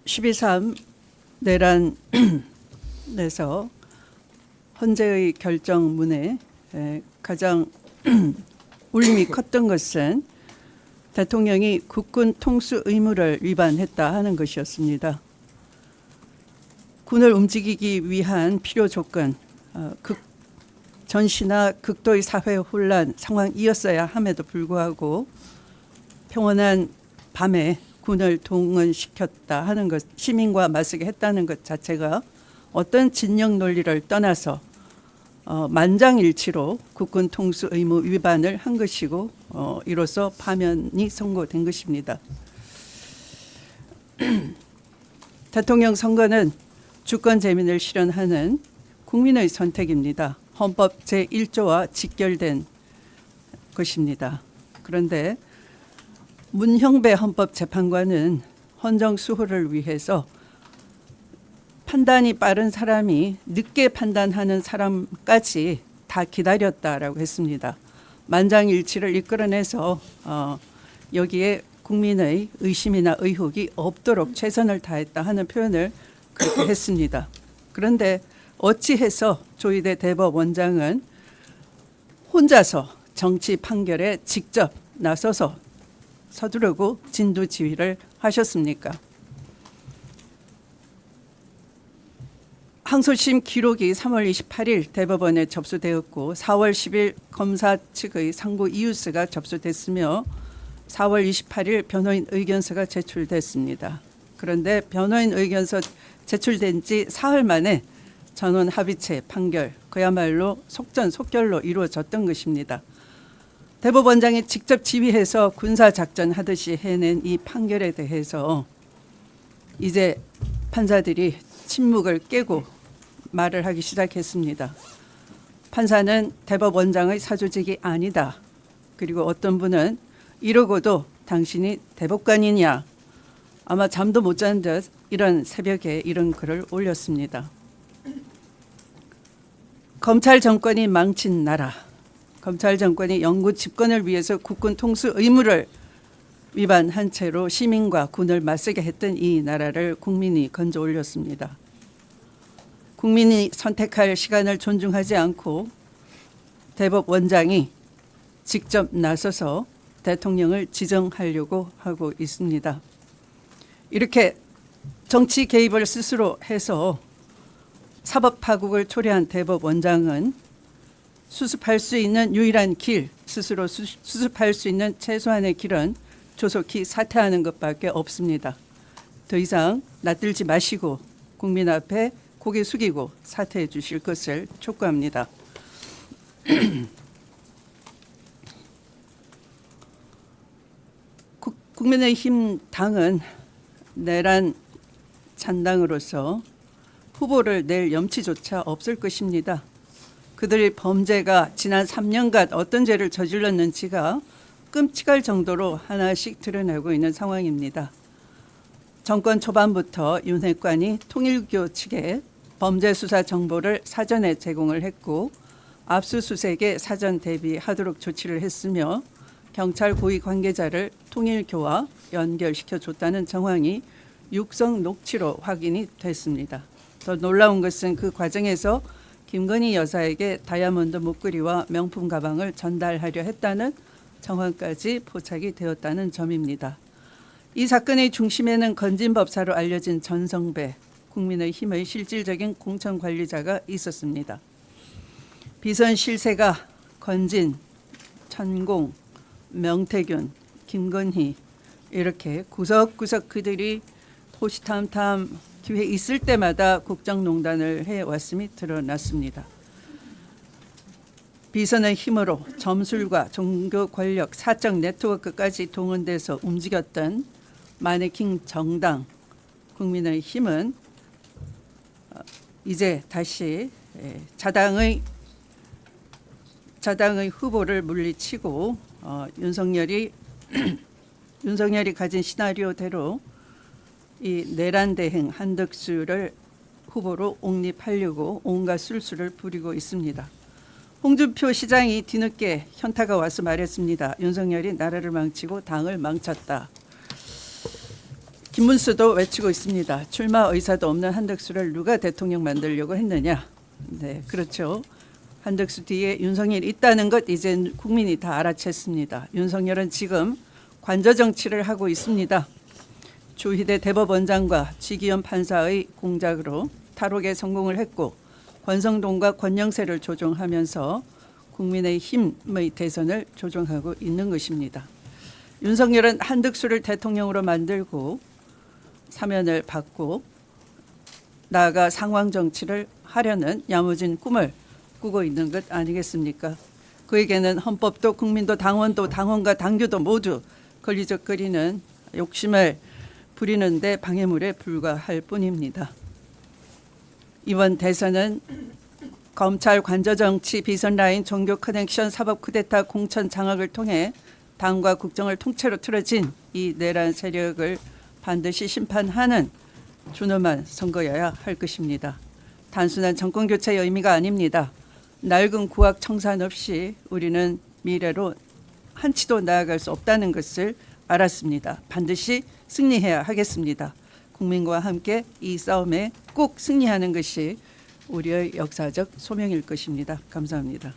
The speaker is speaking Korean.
12.3 내란에서 헌재의 결정문에 가장 울림이 컸던 것은 대통령이 국군 통수 의무를 위반했다 하는 것이었습니다. 군을 움직이기 위한 필요 조건, 전시나 극도의 사회 혼란 상황이었어야 함에도 불구하고 평온한 밤에 군을 동원시켰다 하는 것, 시민과 맞서게 했다는 것 자체가 어떤 진영 논리를 떠나서 만장일치로 국군 통수 의무 위반을 한 것이고 이로써 파면이 선고된 것입니다. 대통령 선거는 주권 재민을 실현하는 국민의 선택입니다. 헌법 제1조와 직결된 것입니다. 그런데 문형배 헌법재판관은 헌정 수호를 위해서 판단이 빠른 사람이 늦게 판단하는 사람까지 다 기다렸다라고 했습니다. 만장일치를 이끌어내서 여기에 국민의 의심이나 의혹이 없도록 최선을 다했다 하는 표현을 그렇게 했습니다. 그런데 어찌해서 조희대 대법원장은 혼자서 정치 판결에 직접 나서서 서두르고 진두지휘를 하셨습니까? 항소심 기록이 3월 28일 대법원에 접수되었고 4월 10일 검사 측의 상고 이유서가 접수됐으며 4월 28일 변호인 의견서가 제출됐습니다. 그런데 변호인 의견서 제출된 지 사흘 만에 전원 합의체 판결, 그야말로 속전속결로 이루어졌던 것입니다. 대법원장이 직접 지휘해서 군사작전 하듯이 해낸 이 판결에 대해서 이제 판사들이 침묵을 깨고 말을 하기 시작했습니다. 판사는 대법원장의 사조직이 아니다. 그리고 어떤 분은 이러고도 당신이 대법관이냐. 아마 잠도 못 잔 듯 이런 새벽에 이런 글을 올렸습니다. 검찰 정권이 망친 나라. 검찰 정권이 영구 집권을 위해서 국군 통수 의무를 위반한 채로 시민과 군을 맞서게 했던 이 나라를 국민이 건져 올렸습니다. 국민이 선택할 시간을 존중하지 않고 대법원장이 직접 나서서 대통령을 지정하려고 하고 있습니다. 이렇게 정치 개입을 스스로 해서 사법 파국을 초래한 대법원장은 수습할 수 있는 유일한 길, 스스로 수습할 수 있는 최소한의 길은 조속히 사퇴하는 것밖에 없습니다. 더 이상 낯들지 마시고 국민 앞에 고개 숙이고 사퇴해 주실 것을 촉구합니다. 국민의힘 당은 내란 잔당으로서 후보를 낼 염치조차 없을 것입니다. 그들의 범죄가 지난 3년간 어떤 죄를 저질렀는지가 끔찍할 정도로 하나씩 드러나고 있는 상황입니다. 정권 초반부터 윤핵관이 통일교 측에 범죄 수사 정보를 사전에 제공을 했고 압수수색에 사전 대비하도록 조치를 했으며 경찰 고위 관계자를 통일교와 연결시켜줬다는 정황이 육성 녹취로 확인이 됐습니다. 더 놀라운 것은 그 과정에서 김건희 여사에게 다이아몬드 목걸이와 명품 가방을 전달하려 했다는 정황까지 포착이 되었다는 점입니다. 이 사건의 중심에는 건진법사로 알려진 전성배, 국민의힘의 실질적인 공천관리자가 있었습니다. 비선 실세가 건진, 천공, 명태균, 김건희 이렇게 구석구석 그들이 호시탐탐 기회 있을 때마다 국정농단을 해왔음이 드러났습니다. 비선의 힘으로 점술과 종교 권력, 사적 네트워크까지 동원돼서 움직였던 마네킹 정당 국민의힘은 이제 다시 자당의 후보를 물리치고 윤석열이 가진 시나리오대로 이 내란 대행 한덕수를 후보로 옹립하려고 온갖 술수를 부리고 있습니다. 홍준표 시장이 뒤늦게 현타가 와서 말했습니다. 윤석열이 나라를 망치고 당을 망쳤다. 김문수도 외치고 있습니다. 출마 의사도 없는 한덕수를 누가 대통령 만들려고 했느냐. 네, 그렇죠. 한덕수 뒤에 윤석열이 있다는 것 이제 국민이 다 알아챘습니다. 윤석열은 지금 관저 정치를 하고 있습니다. 주희대 대법원장과 지기현 판사의 공작으로 탈옥에 성공을 했고 권성동과 권영세를 조종하면서 국민의힘의 대선을 조종하고 있는 것입니다. 윤석열은 한덕수를 대통령으로 만들고 사면을 받고 나아가 상황 정치를 하려는 야무진 꿈을 꾸고 있는 것 아니겠습니까? 그에게는 헌법도 국민도 당원도 당원과 당규도 모두 걸리적거리는 욕심을 부리는데 방해물에 불과할 뿐입니다. 이번 대선은 검찰 관저정치, 비선라인, 종교 커넥션, 사법 쿠데타, 공천 장악을 통해 당과 국정을 통째로 틀어진 이 내란 세력을 반드시 심판하는 준엄한 선거여야 할 것입니다. 단순한 정권교체의 의미가 아닙니다. 낡은 구악 청산 없이 우리는 미래로 한치도 나아갈 수 없다는 것을 알았습니다. 반드시 승리해야 하겠습니다. 국민과 함께 이 싸움에 꼭 승리하는 것이 우리의 역사적 소명일 것입니다. 감사합니다.